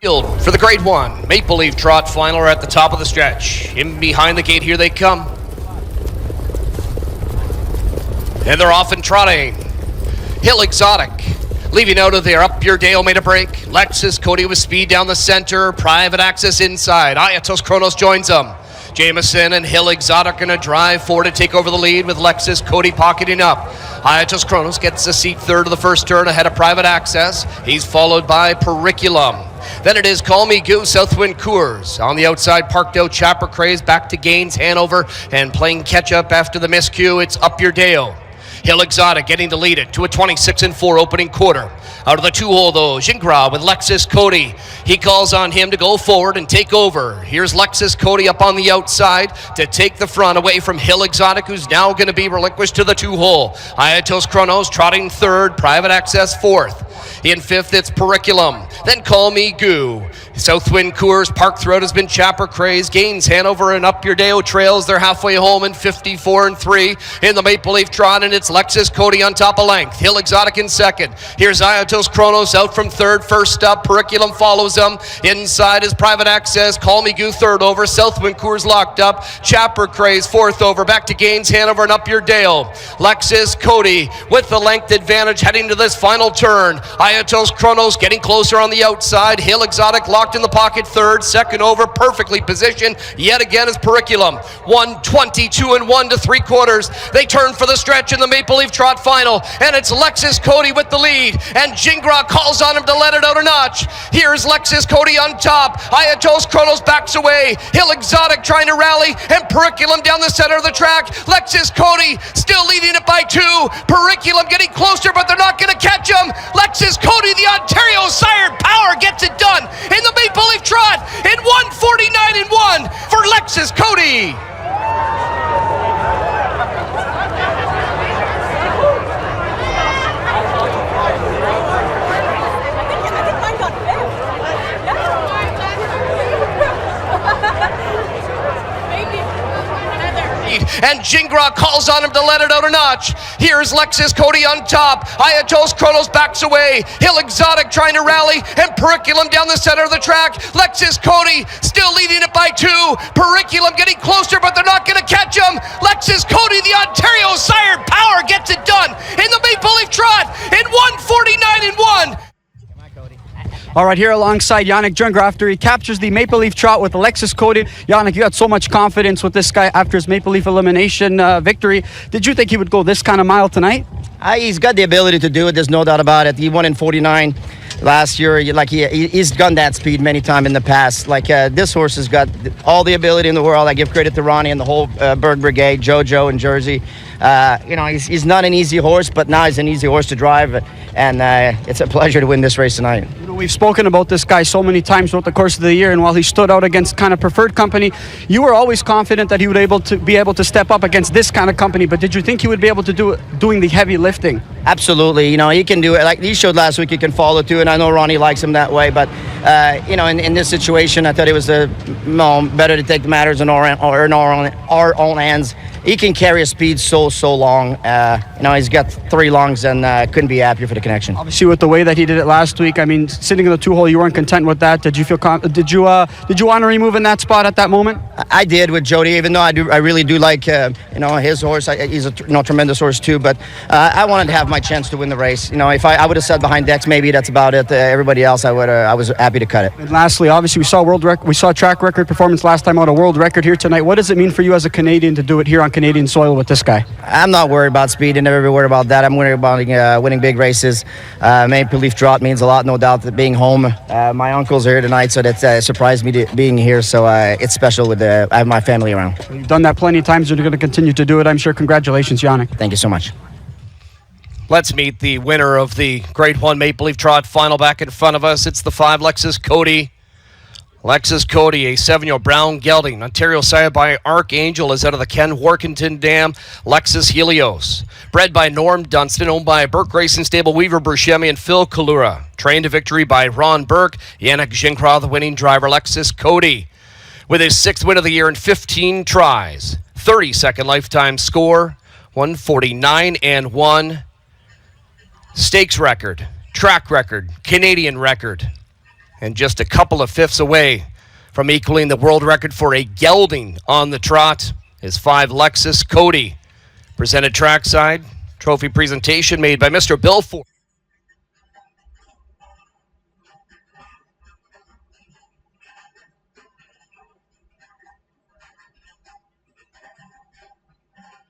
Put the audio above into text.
For the Grade 1 Maple Leaf Trot final are at the top of the stretch. In behind the gate, here they come. And they're off and trotting. Hillexotic leaving out of there. Up your Dale made a break. Lexus Kody with speed down the center. Private access inside. Ayatos Kronos joins them. Jameson and Hillexotic going to drive forward to take over the lead with Lexus Kody pocketing up. Ayatos Kronos gets a seat third of the first turn ahead of Private Access. He's followed by Periculum. Then it is Call Me Goose, Southwind Coors. On the outside, parked out Chapper Craze, back to Gaines, Hanover, and playing catch-up after the miscue, it's Up Your Dale. Hillexotic getting to lead it to a 26-4 opening quarter. Out of the two-hole, though, Gingras with Lexus Kody. He calls on him to go forward and take over. Here's Lexus Kody up on the outside to take the front away from Hillexotic, who's now going to be relinquished to the two-hole. Ayatos Kronos trotting third, Private Access fourth. In fifth, it's Periculum. Then Call Me Goo. Southwind Coors, Park Throat has been Chapper Craze. Gaines, Hanover, and Up Your Dale trails. They're halfway home in 54-3 in the Maple Leaf Trot, and it's Lexus Kody on top of length. Hillexotic in second. Here's Ayatos Kronos out from third. First up, Periculum follows them. Inside is Private Access. Call Me Goo third over. Southwind Coors locked up. Chapper Craze fourth over. Back to Gaines, Hanover, and Up Your Dale. Lexus Kody with the length advantage heading to this final turn. Ayatos Kronos getting closer on the outside. Hillexotic locked in the pocket third. Second over, perfectly positioned. Yet again is Periculum. 1:22-1 to 3/4. They turn for the stretch in the Maple Leaf Trot final, and it's Lexus Kody with the lead, and Gingras calls on him to let it out a notch. Here's Lexus Kody on top. Ayatos Kronos backs away. Hillexotic trying to rally, and Periculum down the center of the track. Lexus Kody still leading it by 2. Periculum getting closer, but they're not going to catch him. Lexus Kody, the Ontario sired power, gets it done in the Maple Leaf Trot in 1:49-1 for Lexus Kody. And Gingras calls on him to let it out a notch. Here's Lexus Kody on top. Ayatos Kronos backs away. Hillexotic trying to rally, and Periculum down the center of the track. Lexus Kody still leading it by 2. Periculum getting closer, but they're not going to catch him. Lexus Kody, the Ontario sired power, gets it done in the Maple Leaf Trot in 1:49-1. All right, here alongside Yannick Gingras after he captures the Maple Leaf Trot with Lexus Kody. Yannick, you had so much confidence with this guy after his Maple Leaf elimination victory. Did you think he would go this kind of mile tonight? He's got the ability to do it. There's no doubt about it. He won in 49 last year. He's done that speed many times in the past. This horse has got all the ability in the world. I give credit to Ronnie and the whole Burke Brigade, JoJo and Jersey. He's not an easy horse, but now he's an easy horse to drive, and it's a pleasure to win this race tonight. We've spoken about this guy so many times throughout the course of the year, and while he stood out against kind of preferred company, you were always confident that he would be able to step up against this kind of company. But did you think he would be able to do it, doing the heavy lifting? Absolutely. He can do it. Like he showed last week, he can follow too, and I know Ronnie likes him that way. But in this situation, I thought it was better to take the matters in our own hands. He can carry a speed so long. He's got 3 longs and couldn't be happier for the connection. Obviously, with the way that he did it last week, I mean, sitting in the 2-hole, you weren't content with that. Did you feel? Did you want to remove in that spot at that moment? I did with Jody, even though I really do like his horse. He's a tremendous horse too. But I wanted to have my chance to win the race. If I would have sat behind Dex, maybe that's about it. Everybody else, I was happy to cut it. And lastly, obviously, we saw track record performance last time out, a world record here tonight. What does it mean for you as a Canadian to do it here on Canadian soil with this guy? I'm not worried about speed and never worried about that. I'm worried about winning big races. Maple Leaf Trot means a lot, no doubt, that being home. My uncle's here tonight, so that surprised me being here. So it's special with I have my family around. You've done that plenty of times, and you're going to continue to do it, I'm sure. Congratulations, Yannick. Thank you so much. Let's meet the winner of the Grade 1 Maple Leaf Trot final back in front of us. It's the 5 Lexus Kody. Lexus Kody, a 7-year-old brown gelding. Ontario sired by Archangel, is out of the Ken Workington Dam. Lexus Helios. Bred by Norm Dunstan, owned by Burke Racing Stable, Weaver Burchemi, and Phil Kalura. Trained to victory by Ron Burke. Yannick Gingras, the winning driver. Lexus Kody, with his 6th win of the year in 15 tries. 32nd lifetime score. 149-1. Stakes record. Track record. Canadian record. and just a couple of fifths away from equaling the world record for a gelding on the trot is 5 Lexus Kody. Presented trackside. Trophy presentation made by Mr. Bill Ford.